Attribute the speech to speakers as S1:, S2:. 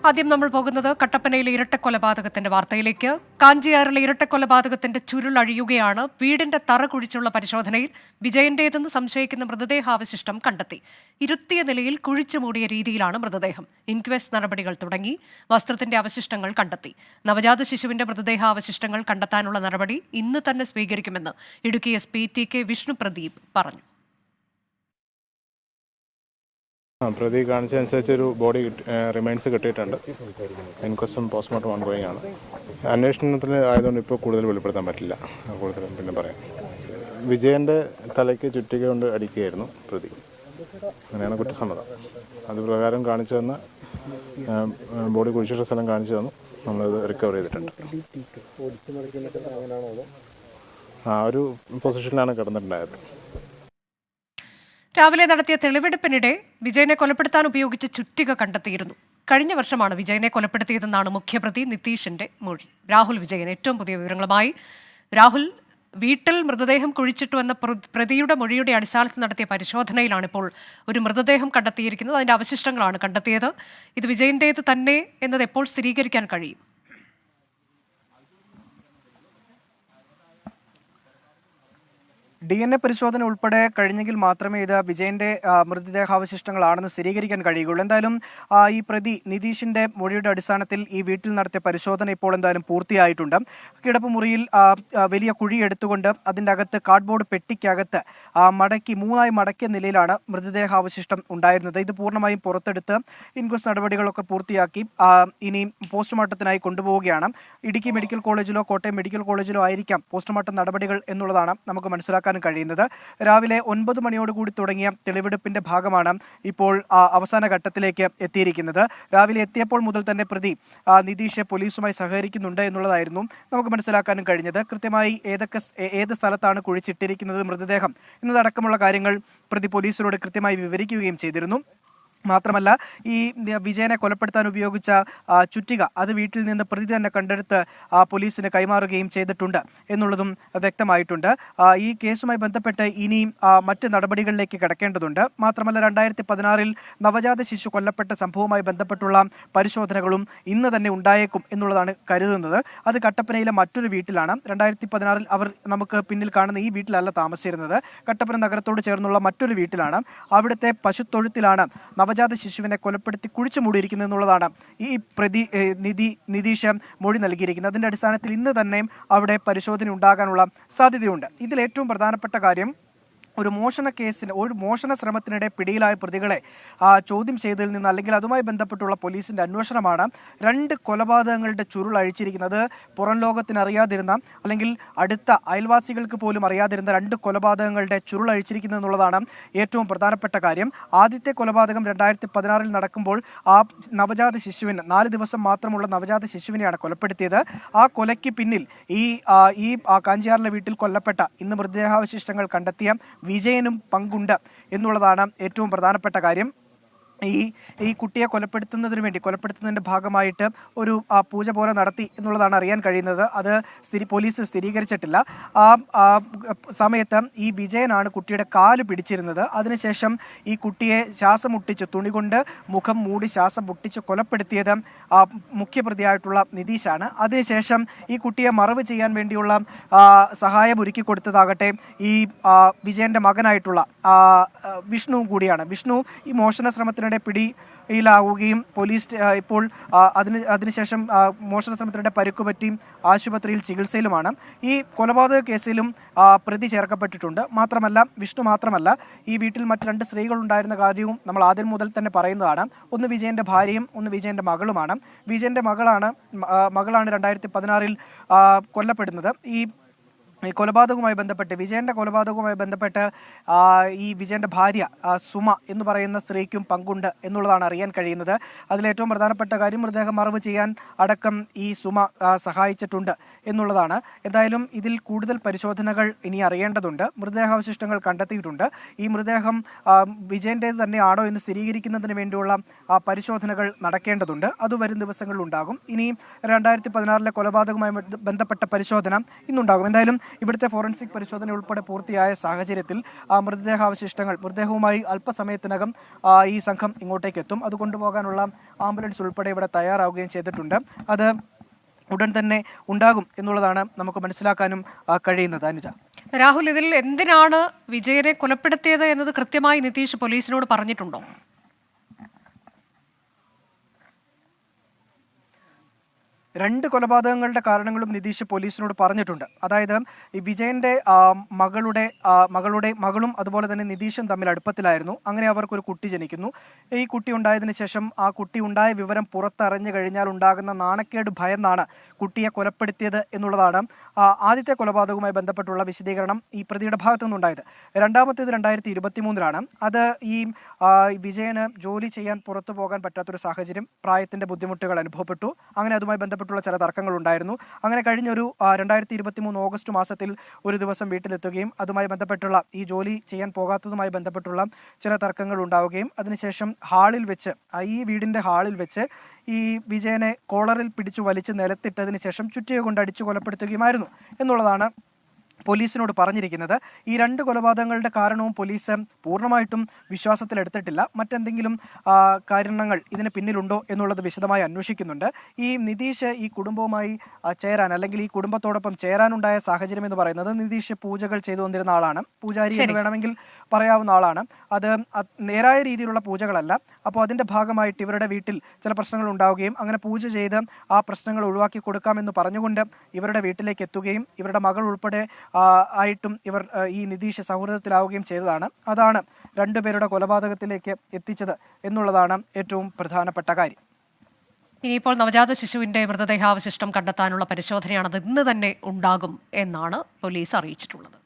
S1: ആദ്യം നമ്മൾ പോകുന്നത് കട്ടപ്പനയിലെ ഇരട്ടക്കൊലപാതകത്തിന്റെ വാർത്തയിലേക്ക്. കാഞ്ചിയാറിലെ ഇരട്ടക്കൊലപാതകത്തിന്റെ ചുരുളഴിയുകയാണ്. വീടിന്റെ തറ കുഴിച്ചുള്ള പരിശോധനയിൽ വിജയന്റേതെന്ന് സംശയിക്കുന്ന മൃതദേഹാവശിഷ്ടം കണ്ടെത്തി. ഇരുത്തിയ നിലയിൽ കുഴിച്ചു മൂടിയ രീതിയിലാണ് മൃതദേഹം. ഇൻക്വസ്റ്റ് നടപടികൾ തുടങ്ങി. വസ്ത്രത്തിന്റെ അവശിഷ്ടങ്ങൾ കണ്ടെത്തി. നവജാത ശിശുവിന്റെ മൃതദേഹാവശിഷ്ടങ്ങൾ കണ്ടെത്താനുള്ള നടപടി ഇന്ന് തന്നെ സ്വീകരിക്കുമെന്ന് ഇടുക്കി SP TK വിഷ്ണു പ്രദീപ് പറഞ്ഞു.
S2: പ്രതി കാണിച്ചതനുസരിച്ച് ഒരു ബോഡി റിമൈൻസ് കിട്ടിയിട്ടുണ്ട്. ഇൻക്വസ്റ്റും പോസ്റ്റ്മോർട്ടം ഓൺഗോയിങ് ആണ്. അന്വേഷണത്തിൽ ആയതുകൊണ്ട് ഇപ്പോൾ കൂടുതൽ വെളിപ്പെടുത്താൻ പറ്റില്ല. കൂടുതൽ പിന്നെ പറയാം. വിജയൻ്റെ തലയ്ക്ക് ചുറ്റിക കൊണ്ട് അടിക്കുകയായിരുന്നു പ്രതി. അങ്ങനെയാണ് കുറ്റസമ്മതം. അത് പ്രകാരം കാണിച്ചു തന്ന ബോഡി കുഴിച്ചിട്ട സ്ഥലം കാണിച്ചു തന്നു. നമ്മളത് റിക്കവർ ചെയ്തിട്ടുണ്ട്. ആ ഒരു പൊസിഷനിലാണ് കിടന്നിട്ടുണ്ടായത്.
S1: രാവിലെ നടത്തിയ തെളിവെടുപ്പിനിടെ വിജയനെ കൊലപ്പെടുത്താൻ ഉപയോഗിച്ച ചുറ്റിക കണ്ടെത്തിയിരുന്നു. കഴിഞ്ഞ വർഷമാണ് വിജയനെ കൊലപ്പെടുത്തിയതെന്നാണ് മുഖ്യപ്രതി നിതീഷിന്റെ മൊഴി. രാഹുൽ വിജയൻ ഏറ്റവും പുതിയ വിവരങ്ങളുമായി. രാഹുൽ, വീട്ടിൽ മൃതദേഹം കുഴിച്ചിട്ടു എന്ന പ്രതിയുടെ മൊഴിയുടെ അടിസ്ഥാനത്തിൽ നടത്തിയ പരിശോധനയിലാണ് ഇപ്പോൾ ഒരു മൃതദേഹം കണ്ടെത്തിയിരിക്കുന്നത്. അതിന്റെ അവശിഷ്ടങ്ങളാണ് കണ്ടെത്തിയത്. ഇത് വിജയന്റേത് തന്നെ എന്നത് എപ്പോൾ സ്ഥിരീകരിക്കാൻ കഴിയും?
S3: DNA പരിശോധന ഉൾപ്പെടെ കഴിഞ്ഞെങ്കിൽ മാത്രമേ ഇത് വിജയന്റെ മൃതദേഹാവശിഷ്ടങ്ങളാണെന്ന് സ്ഥിരീകരിക്കാൻ കഴിയുകയുള്ളൂ. എന്തായാലും ഈ പ്രതി നിതീഷിന്റെ മൊഴിയുടെ അടിസ്ഥാനത്തിൽ ഈ വീട്ടിൽ നടത്തിയ പരിശോധന ഇപ്പോൾ എന്തായാലും പൂർത്തിയായിട്ടുണ്ട്. കിടപ്പുമുറിയിൽ വലിയ കുഴി എടുത്തുകൊണ്ട് അതിൻ്റെ അകത്ത് കാർഡ്ബോർഡ് പെട്ടിക്കകത്ത് മൂന്നായി മടക്കിയ നിലയിലാണ് മൃതദേഹാവശിഷ്ടം ഉണ്ടായിരുന്നത്. ഇത് പൂർണ്ണമായും പുറത്തെടുത്ത് ഇൻക്വസ്റ്റ് നടപടികളൊക്കെ പൂർത്തിയാക്കി ഇനി പോസ്റ്റ്മോർട്ടത്തിനായി കൊണ്ടുപോവുകയാണ്. ഇടുക്കി മെഡിക്കൽ കോളേജിലോ കോട്ടയം മെഡിക്കൽ കോളേജിലോ ആയിരിക്കാം പോസ്റ്റ്മോർട്ടം നടപടികൾ എന്നുള്ളതാണ് നമുക്ക് മനസ്സിലാക്കാൻ കഴിയുന്നത്. രാവിലെ 9 മണിയോടുകൂടി തുടങ്ങിയ തെളിവെടുപ്പിന്റെ ഭാഗമാണ് ഇപ്പോൾ അവസാന ഘട്ടത്തിലേക്ക് എത്തിയിരിക്കുന്നത്. രാവിലെ എത്തിയപ്പോൾ മുതൽ തന്നെ പ്രതി നിതീഷ് പോലീസുമായി സഹകരിക്കുന്നുണ്ട് എന്നുള്ളതായിരുന്നു നമുക്ക് മനസ്സിലാക്കാനും കഴിഞ്ഞത്. കൃത്യമായി ഏത് സ്ഥലത്താണ് കുഴിച്ചിട്ടിരിക്കുന്നത് മൃതദേഹം എന്നതടക്കമുള്ള കാര്യങ്ങൾ പ്രതി പോലീസിനോട് കൃത്യമായി വിവരിക്കുകയും ചെയ്തിരുന്നു. മാത്രമല്ല, ഈ വിജയനെ കൊലപ്പെടുത്താൻ ഉപയോഗിച്ച ചുറ്റിക അത് വീട്ടിൽ നിന്ന് പ്രതി തന്നെ കണ്ടെടുത്ത് പോലീസിന് കൈമാറുകയും ചെയ്തിട്ടുണ്ട് എന്നുള്ളതും വ്യക്തമായിട്ടുണ്ട്. ഈ കേസുമായി ബന്ധപ്പെട്ട് ഇനിയും മറ്റ് നടപടികളിലേക്ക് കടക്കേണ്ടതുണ്ട്. മാത്രമല്ല, 2016 നവജാത ശിശു കൊല്ലപ്പെട്ട സംഭവവുമായി ബന്ധപ്പെട്ടുള്ള പരിശോധനകളും ഇന്ന് തന്നെ ഉണ്ടായേക്കും എന്നുള്ളതാണ് കരുതുന്നത്. അത് കട്ടപ്പനയിലെ മറ്റൊരു വീട്ടിലാണ്. 2016 അവർ നമുക്ക് പിന്നിൽ കാണുന്ന ഈ വീട്ടിലല്ല താമസിച്ചിരുന്നത്. കട്ടപ്പന നഗരത്തോട് ചേർന്നുള്ള മറ്റൊരു വീട്ടിലാണ്. അവിടുത്തെ പശുത്തൊഴുത്തിലാണ് നവജാത ശിശുവിനെ കൊലപ്പെടുത്തി കുഴിച്ചു മൂടിയിരിക്കുന്നത് എന്നുള്ളതാണ് ഈ പ്രതി നിതീഷ് മൊഴി നൽകിയിരിക്കുന്നത്. അതിന്റെ അടിസ്ഥാനത്തിൽ ഇന്ന് തന്നെ അവിടെ പരിശോധന ഉണ്ടാകാനുള്ള സാധ്യതയുണ്ട്. ഇതിൽ ഏറ്റവും പ്രധാനപ്പെട്ട കാര്യം, ഒരു മോഷണ ശ്രമത്തിനിടെ പിടിയിലായ പ്രതികളെ ചോദ്യം ചെയ്തതിൽ നിന്ന് അല്ലെങ്കിൽ അതുമായി ബന്ധപ്പെട്ടുള്ള പോലീസിന്റെ അന്വേഷണമാണ് 2 കൊലപാതകങ്ങളുടെ ചുരുൾ അഴിച്ചിരിക്കുന്നത്. പുറം ലോകത്തിന് അറിയാതിരുന്ന അല്ലെങ്കിൽ അടുത്ത അയൽവാസികൾക്ക് പോലും അറിയാതിരുന്ന 2 കൊലപാതകങ്ങളുടെ ചുരുൾ അഴിച്ചിരിക്കുന്നത് എന്നുള്ളതാണ് ഏറ്റവും പ്രധാനപ്പെട്ട കാര്യം. ആദ്യത്തെ കൊലപാതകം 2016 നടക്കുമ്പോൾ ആ നവജാത ശിശുവിന് 4 ദിവസം മാത്രമുള്ള നവജാത ശിശുവിനെയാണ് കൊലപ്പെടുത്തിയത്. ആ കൊലയ്ക്ക് പിന്നിൽ ഈ കാഞ്ചിയാറിലെ വീട്ടിൽ കൊല്ലപ്പെട്ട ഇന്ന് മൃതദേഹാവശിഷ്ടങ്ങൾ കണ്ടെത്തിയ വിജയനും പങ്കുണ്ട് എന്നുള്ളതാണ് ഏറ്റവും പ്രധാനപ്പെട്ട കാര്യം. ഈ കുട്ടിയെ കൊലപ്പെടുത്തുന്നതിന്റെ ഭാഗമായിട്ട് ഒരു പൂജ പോലെ നടത്തി എന്നുള്ളതാണ് അറിയാൻ കഴിയുന്നത്. അത് പോലീസ് സ്ഥിരീകരിച്ചിട്ടില്ല. ആ സമയത്ത് ഈ വിജയനാണ് കുട്ടിയുടെ കാല് പിടിച്ചിരുന്നത്. അതിനുശേഷം ഈ കുട്ടിയെ ശ്വാസം മുട്ടിച്ച് തുണി കൊണ്ട് മുഖം മൂടി ശ്വാസം മുട്ടിച്ച് കൊലപ്പെടുത്തിയത് മുഖ്യപ്രതിയായിട്ടുള്ള നിതീഷാണ്. അതിനുശേഷം ഈ കുട്ടിയെ മറവ് ചെയ്യാൻ വേണ്ടിയുള്ള സഹായം ഒരുക്കി കൊടുത്തതാകട്ടെ ഈ വിജയന്റെ മകനായിട്ടുള്ള വിഷ്ണുവും കൂടിയാണ്. വിഷ്ണു ഈ മോഷണ ശ്രമത്തിനിടെ പിടിയിലാവുകയും പോലീസ് ഇപ്പോൾ അതിനുശേഷം മോഷണ ശ്രമത്തിനിടെ പരുക്കുപറ്റി ആശുപത്രിയിൽ ചികിത്സയിലുമാണ്. ഈ കൊലപാതക കേസിലും പ്രതി ചേർക്കപ്പെട്ടിട്ടുണ്ട്. വിഷ്ണു മാത്രമല്ല, ഈ വീട്ടിൽ മറ്റ് 2 സ്ത്രീകൾ ഉണ്ടായിരുന്ന കാര്യവും നമ്മൾ ആദ്യം മുതൽ തന്നെ പറയുന്നതാണ്. ഒന്ന് വിജയന്റെ ഭാര്യയും ഒന്ന് വിജയന്റെ മകളുമാണ്. വിജയന്റെ മകളാണ് 2016 കൊല്ലപ്പെടുന്നത്. ഈ കൊലപാതകവുമായി ബന്ധപ്പെട്ട് വിജയന്റെ കൊലപാതകവുമായി ബന്ധപ്പെട്ട് ഈ വിജയന്റെ ഭാര്യ സുമ എന്ന് പറയുന്ന സ്ത്രീക്കും പങ്കുണ്ട് എന്നുള്ളതാണ് അറിയാൻ കഴിയുന്നത്. അതിലേറ്റവും പ്രധാനപ്പെട്ട കാര്യം, മൃതദേഹം മറവ് ചെയ്യാൻ അടക്കം ഈ സുമ സഹായിച്ചിട്ടുണ്ട് എന്നുള്ളതാണ്. എന്തായാലും ഇതിൽ കൂടുതൽ പരിശോധനകൾ ഇനി അറിയേണ്ടതുണ്ട്. മൃതദേഹാവശിഷ്ടങ്ങൾ കണ്ടെത്തിയിട്ടുണ്ട്. ഈ മൃതദേഹം വിജയന്റേത് തന്നെയാണോ എന്ന് സ്ഥിരീകരിക്കുന്നതിന് വേണ്ടിയുള്ള പരിശോധനകൾ നടക്കേണ്ടതുണ്ട്. അത് വരും ദിവസങ്ങളിൽ ഉണ്ടാകും. ഇനി 2016 കൊലപാതകവുമായി ബന്ധപ്പെട്ട പരിശോധന ഇന്നുണ്ടാകും. എന്തായാലും ഇവിടുത്തെ ഫോറൻസിക് പരിശോധന ഉൾപ്പെടെ പൂർത്തിയായ സാഹചര്യത്തിൽ മൃതദേഹവുമായി അല്പസമയത്തിനകം ഈ സംഘം ഇങ്ങോട്ടേക്ക് എത്തും. അത് കൊണ്ടുപോകാനുള്ള ആംബുലൻസ് ഉൾപ്പെടെ ഇവിടെ തയ്യാറാവുകയും ചെയ്തിട്ടുണ്ട്. അത് ഉടൻ തന്നെ ഉണ്ടാകും എന്നുള്ളതാണ് നമുക്ക് മനസ്സിലാക്കാനും കഴിയുന്നത്. അനുജ,
S1: രാഹുൽ, ഇതിൽ എന്തിനാണ് വിജയനെ കൊലപ്പെടുത്തിയത് എന്നത് കൃത്യമായി നിതീഷ് പോലീസിനോട് പറഞ്ഞിട്ടുണ്ടോ?
S3: രണ്ട് കൊലപാതകങ്ങളുടെ കാരണങ്ങളും നിതീഷ് പോലീസിനോട് പറഞ്ഞിട്ടുണ്ട്. അതായത് ഈ വിജയന്റെ മകളും അതുപോലെ തന്നെ നിതീഷും തമ്മിൽ അടുപ്പത്തിലായിരുന്നു. അങ്ങനെ അവർക്കൊരു കുട്ടി ജനിക്കുന്നു. ഈ കുട്ടി ഉണ്ടായതിനു ശേഷം ആ കുട്ടി ഉണ്ടായ വിവരം പുറത്തറിഞ്ഞു കഴിഞ്ഞാൽ ഉണ്ടാകുന്ന നാണക്കേട് ഭയന്നാണ് കുട്ടിയെ കൊലപ്പെടുത്തിയത് എന്നുള്ളതാണ് ആദ്യത്തെ കൊലപാതകവുമായി ബന്ധപ്പെട്ടുള്ള വിശദീകരണം ഈ പ്രതിയുടെ ഭാഗത്തു നിന്നുണ്ടായത്. രണ്ടാമത്തേത് 2023 അത് ഈ വിജയന് ജോലി ചെയ്യാൻ പുറത്തു പോകാൻ പറ്റാത്തൊരു സാഹചര്യം, പ്രായത്തിന്റെ ബുദ്ധിമുട്ടുകൾ അനുഭവപ്പെട്ടു. അങ്ങനെ അതുമായി ബന്ധപ്പെട്ടുള്ള ചില തർക്കങ്ങൾ ഉണ്ടായിരുന്നു. അങ്ങനെ കഴിഞ്ഞൊരു 2023 ഓഗസ്റ്റ് മാസത്തിൽ ഒരു ദിവസം വീട്ടിലെത്തുകയും അതുമായി ബന്ധപ്പെട്ടുള്ള ഈ ജോലി ചെയ്യാൻ പോകാത്തതുമായി ബന്ധപ്പെട്ടുള്ള ചില തർക്കങ്ങൾ ഉണ്ടാവുകയും അതിനുശേഷം ഈ വീടിന്റെ ഹാളിൽ വെച്ച് ഈ വിജയനെ കോളറിൽ പിടിച്ചു വലിച്ച് നിലത്തിട്ടതിന് ശേഷം ചുറ്റിക കൊണ്ട് അടിച്ചു കൊലപ്പെടുത്തുകയുമായിരുന്നു എന്നുള്ളതാണ് പോലീസിനോട് പറഞ്ഞിരിക്കുന്നത്. ഈ രണ്ട് കൊലപാതകങ്ങളുടെ കാരണവും പോലീസ് പൂർണ്ണമായിട്ടും വിശ്വാസത്തിലെടുത്തിട്ടില്ല. മറ്റെന്തെങ്കിലും കാരണങ്ങൾ ഇതിന് പിന്നിലുണ്ടോ എന്നുള്ളത് വിശദമായി അന്വേഷിക്കുന്നുണ്ട്. ഈ നിതീഷ് ഈ കുടുംബവുമായി ചേരാൻ അല്ലെങ്കിൽ ഈ കുടുംബത്തോടൊപ്പം ചേരാനുണ്ടായ സാഹചര്യം എന്ന് പറയുന്നത് നിതീഷ് പൂജകൾ ചെയ്തു വന്നിരുന്ന ആളാണ്. പൂജാരി എന്ന് വേണമെങ്കിൽ പറയാവുന്ന ആളാണ്. അത് നേരായ രീതിയിലുള്ള പൂജകളല്ല. അപ്പോൾ അതിന്റെ ഭാഗമായിട്ട് ഇവരുടെ വീട്ടിൽ ചില പ്രശ്നങ്ങൾ ഉണ്ടാവുകയും അങ്ങനെ പൂജ ചെയ്ത് ആ പ്രശ്നങ്ങൾ ഒഴിവാക്കി കൊടുക്കാമെന്ന് പറഞ്ഞുകൊണ്ട് ഇവരുടെ വീട്ടിലേക്ക് എത്തുകയും ഇവരുടെ മകൾ ഉൾപ്പെടെ ആയിട്ടും ഇവർ ഈ നിതീഷ് സൗഹൃദത്തിലാവുകയും ചെയ്തതാണ്. അതാണ് രണ്ടുപേരുടെ കൊലപാതകത്തിലേക്ക് എത്തിച്ചത് എന്നുള്ളതാണ് ഏറ്റവും പ്രധാനപ്പെട്ട കാര്യം.
S1: ഇനിയിപ്പോൾ നവജാത ശിശുവിന്റെ മൃതദേഹാവശിഷ്ടം കണ്ടെത്താനുള്ള പരിശോധനയാണത് ഇന്ന് തന്നെ ഉണ്ടാകും എന്നാണ് പോലീസ് അറിയിച്ചിട്ടുള്ളത്.